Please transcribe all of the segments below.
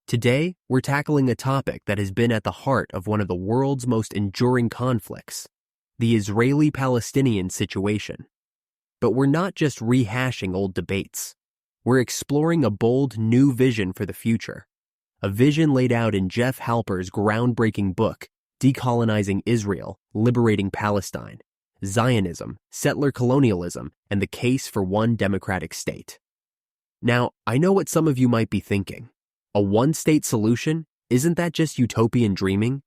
Today, we're tackling a topic that has been at the heart of one of the world's most enduring conflicts, the Israeli-Palestinian situation. But we're not just rehashing old debates. We're exploring a bold new vision for the future, a vision laid out in Jeff Halper's groundbreaking book, Decolonizing Israel, Liberating Palestine, Zionism, Settler Colonialism, and the Case for One Democratic State. Now, I know what some of you might be thinking. A one-state solution? Isn't that just utopian dreaming?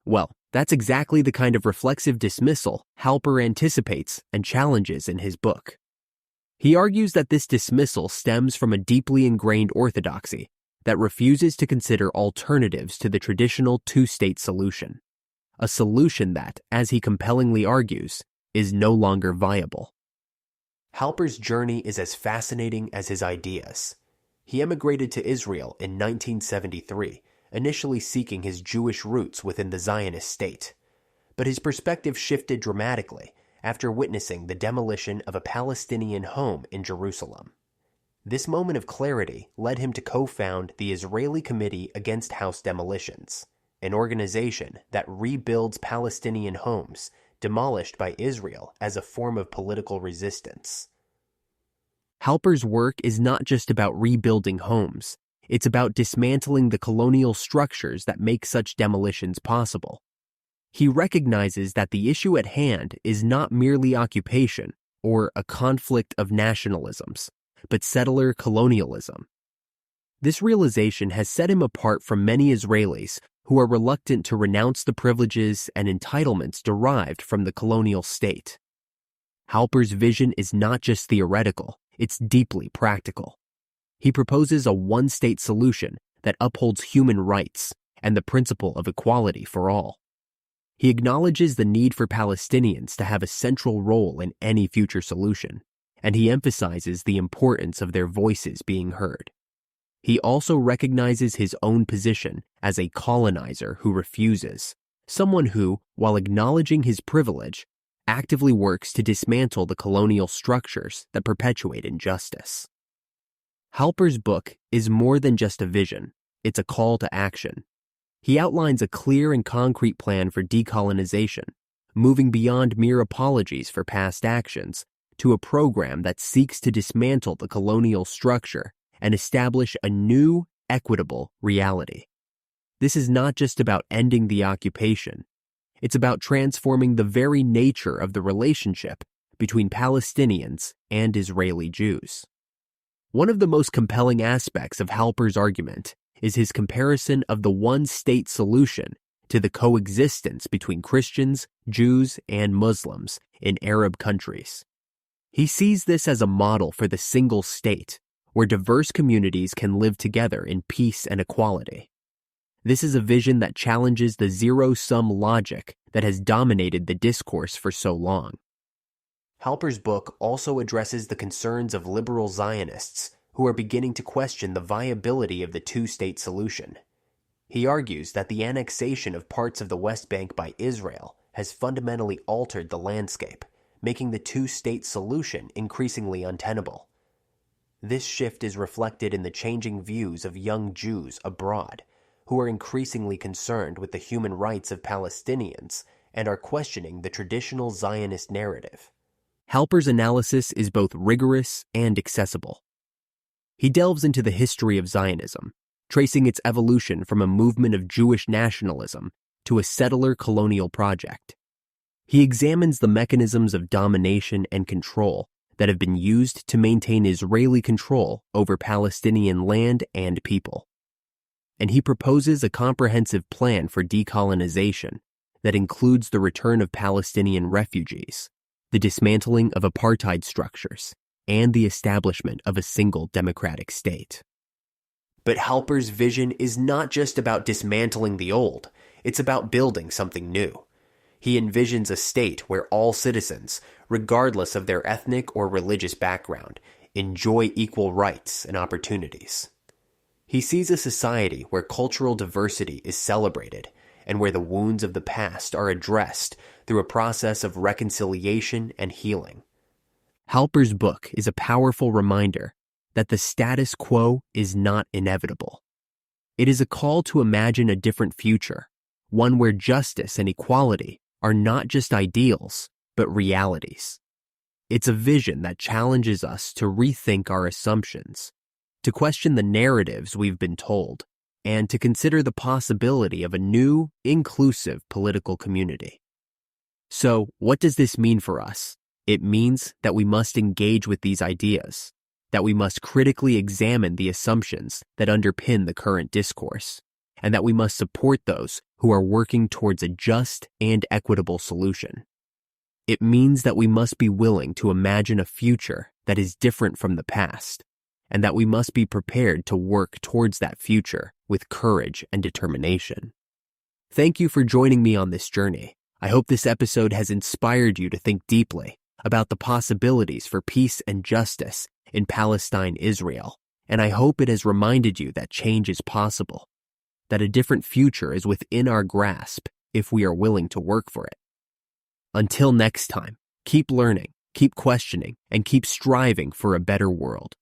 Well, that's exactly the kind of reflexive dismissal Halper anticipates and challenges in his book. He argues that this dismissal stems from a deeply ingrained orthodoxy that refuses to consider alternatives to the traditional two-state solution, a solution that, as he compellingly argues, is no longer viable. Halper's journey is as fascinating as his ideas. He emigrated to Israel in 1973, initially seeking his Jewish roots within the Zionist state. But his perspective shifted dramatically after witnessing the demolition of a Palestinian home in Jerusalem. This moment of clarity led him to co-found the Israeli Committee Against House Demolitions, an organization that rebuilds Palestinian homes demolished by Israel as a form of political resistance. Halper's work is not just about rebuilding homes. It's about dismantling the colonial structures that make such demolitions possible. He recognizes that the issue at hand is not merely occupation or a conflict of nationalisms, but settler colonialism. This realization has set him apart from many Israelis who are reluctant to renounce the privileges and entitlements derived from the colonial state. Halper's vision is not just theoretical. It's deeply practical. He proposes a one-state solution that upholds human rights and the principle of equality for all. He acknowledges the need for Palestinians to have a central role in any future solution, and he emphasizes the importance of their voices being heard. He also recognizes his own position as a colonizer who refuses, someone who, while acknowledging his privilege, actively works to dismantle the colonial structures that perpetuate injustice. Halper's book is more than just a vision, it's a call to action. He outlines a clear and concrete plan for decolonization, moving beyond mere apologies for past actions to a program that seeks to dismantle the colonial structure and establish a new, equitable reality. This is not just about ending the occupation. It's about transforming the very nature of the relationship between Palestinians and Israeli Jews. One of the most compelling aspects of Halper's argument is his comparison of the one-state solution to the coexistence between Christians, Jews, and Muslims in Arab countries. He sees this as a model for the single state, where diverse communities can live together in peace and equality. This is a vision that challenges the zero-sum logic that has dominated the discourse for so long. Halper's book also addresses the concerns of liberal Zionists who are beginning to question the viability of the two-state solution. He argues that the annexation of parts of the West Bank by Israel has fundamentally altered the landscape, making the two-state solution increasingly untenable. This shift is reflected in the changing views of young Jews abroad, who are increasingly concerned with the human rights of Palestinians and are questioning the traditional Zionist narrative. Halper's analysis is both rigorous and accessible. He delves into the history of Zionism, tracing its evolution from a movement of Jewish nationalism to a settler colonial project. He examines the mechanisms of domination and control that have been used to maintain Israeli control over Palestinian land and people. And he proposes a comprehensive plan for decolonization that includes the return of Palestinian refugees, the dismantling of apartheid structures, and the establishment of a single democratic state. But Halper's vision is not just about dismantling the old, it's about building something new. He envisions a state where all citizens, regardless of their ethnic or religious background, enjoy equal rights and opportunities. He sees a society where cultural diversity is celebrated and where the wounds of the past are addressed through a process of reconciliation and healing. Halper's book is a powerful reminder that the status quo is not inevitable. It is a call to imagine a different future, one where justice and equality are not just ideals, but realities. It's a vision that challenges us to rethink our assumptions, to question the narratives we've been told, and to consider the possibility of a new, inclusive political community. So, what does this mean for us? It means that we must engage with these ideas, that we must critically examine the assumptions that underpin the current discourse, and that we must support those who are working towards a just and equitable solution. It means that we must be willing to imagine a future that is different from the past, and that we must be prepared to work towards that future with courage and determination. Thank you for joining me on this journey. I hope this episode has inspired you to think deeply about the possibilities for peace and justice in Palestine, Israel, and I hope it has reminded you that change is possible, that a different future is within our grasp if we are willing to work for it. Until next time, keep learning, keep questioning, and keep striving for a better world.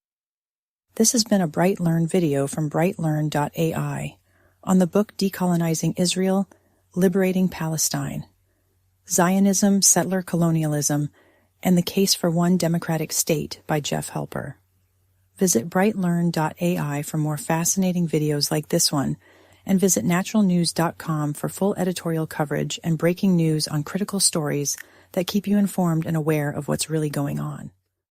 This has been a BrightLearn video from BrightLearn.ai on the book Decolonizing Israel, Liberating Palestine, Zionism, Settler Colonialism, and the Case for One Democratic State by Jeff Halper. Visit BrightLearn.ai for more fascinating videos like this one, and visit naturalnews.com for full editorial coverage and breaking news on critical stories that keep you informed and aware of what's really going on.